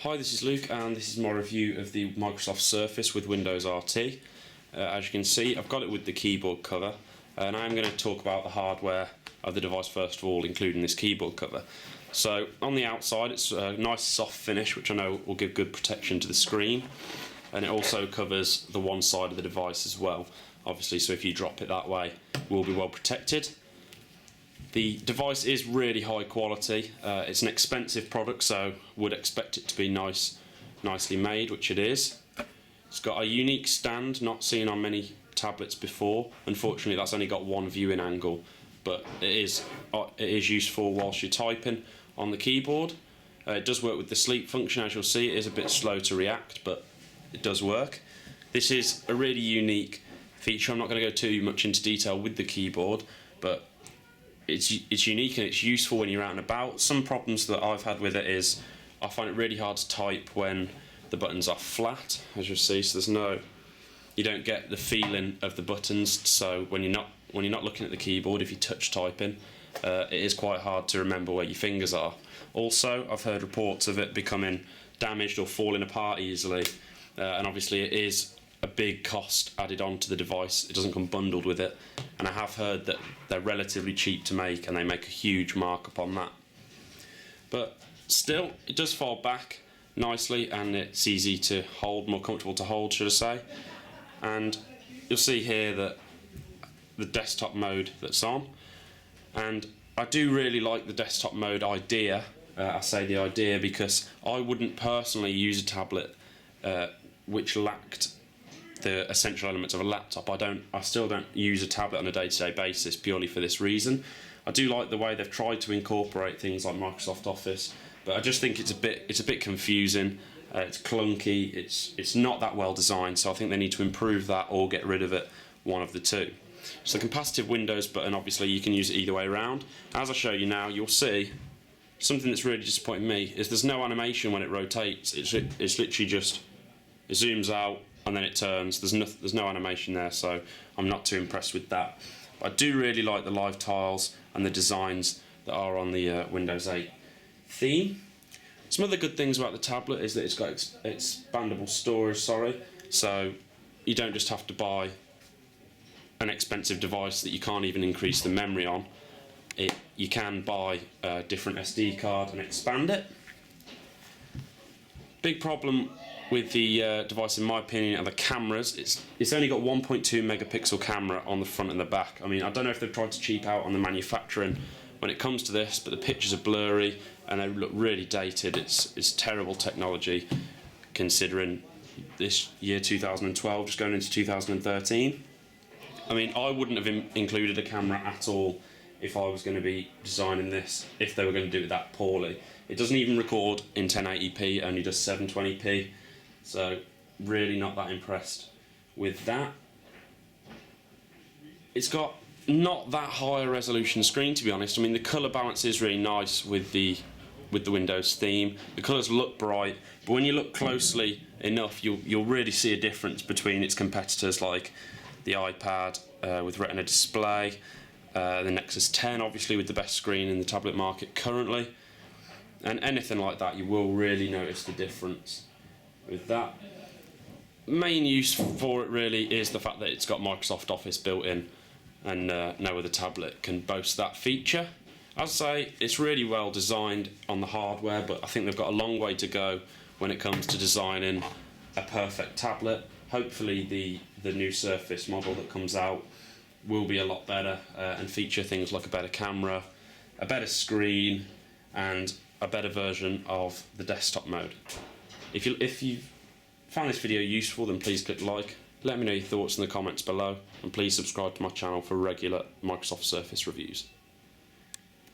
Hi, this is Luke and this is my review of the Microsoft Surface with Windows RT. As you can see, I've got it with the keyboard cover, and I'm going to talk about the hardware of the device first of all, including this keyboard cover. So on the outside it's a nice soft finish, which I know will give good protection to the screen, and it also covers the one side of the device as well, obviously, so if you drop it that way it will be well protected. The device is really high quality. It's an expensive product, so would expect it to be nicely made, which it is. It's got a unique stand not seen on many tablets before. Unfortunately, that's only got one viewing angle, but it is useful whilst you're typing on the keyboard. It does work with the sleep function. As you'll see, it is a bit slow to react, but it does work. This is a really unique feature. I'm not going to go too much into detail with the keyboard, but it's unique and it's useful when you're out and about. Some problems that I've had with it is I find it really hard to type when the buttons are flat, as you'll see. So you don't get the feeling of the buttons. So when you're not looking at the keyboard, if you touch typing, it is quite hard to remember where your fingers are. Also, I've heard reports of it becoming damaged or falling apart easily, and obviously it is a big cost added on to the device. It doesn't come bundled with it, and I have heard that they're relatively cheap to make and they make a huge markup on that. But still, it does fall back nicely and it's easy to hold, more comfortable to hold, should I say. And you'll see here that the desktop mode that's on, and I do really like the desktop mode idea. I say the idea because I wouldn't personally use a tablet which lacked the essential elements of a laptop. I still don't use a tablet on a day-to-day basis purely for this reason. I do like the way they've tried to incorporate things like Microsoft Office, but I just think it's a bit confusing. It's clunky. It's not that well designed, so I think they need to improve that or get rid of it, one of the two. So the capacitive Windows button, obviously you can use it either way around. As I show you now, you'll see something that's really disappointing me is there's no animation when it rotates. It's literally just, it zooms out and then it turns. There's no animation there, so I'm not too impressed with that. But I do really like the live tiles and the designs that are on the Windows 8 theme. Some other good things about the tablet is that it's got expandable storage, so you don't just have to buy an expensive device that you can't even increase the memory on. You can buy a different SD card and expand it. Big problem with the device, in my opinion, are the cameras. It's only got 1.2 megapixel camera on the front and the back. I mean, I don't know if they've tried to cheap out on the manufacturing when it comes to this, but the pictures are blurry and they look really dated. It's terrible technology considering this year 2012, just going into 2013. I mean, I wouldn't have included a camera at all if I was going to be designing this, if they were going to do it that poorly. It doesn't even record in 1080p, only does 720p. So really not that impressed with that. It's got not that high a resolution screen, to be honest. I mean, the colour balance is really nice with the Windows theme. The colours look bright, but when you look closely enough, you'll really see a difference between its competitors like the iPad with Retina display, the Nexus 10 obviously with the best screen in the tablet market currently, and anything like that, you will really notice the difference with that. Main use for it really is the fact that it's got Microsoft Office built in, and no other tablet can boast that feature. As I say, it's really well designed on the hardware, but I think they've got a long way to go when it comes to designing a perfect tablet. Hopefully the new Surface model that comes out will be a lot better and feature things like a better camera, a better screen, and a better version of the desktop mode. If you found this video useful, then please click like. Let me know your thoughts in the comments below, and please subscribe to my channel for regular Microsoft Surface reviews.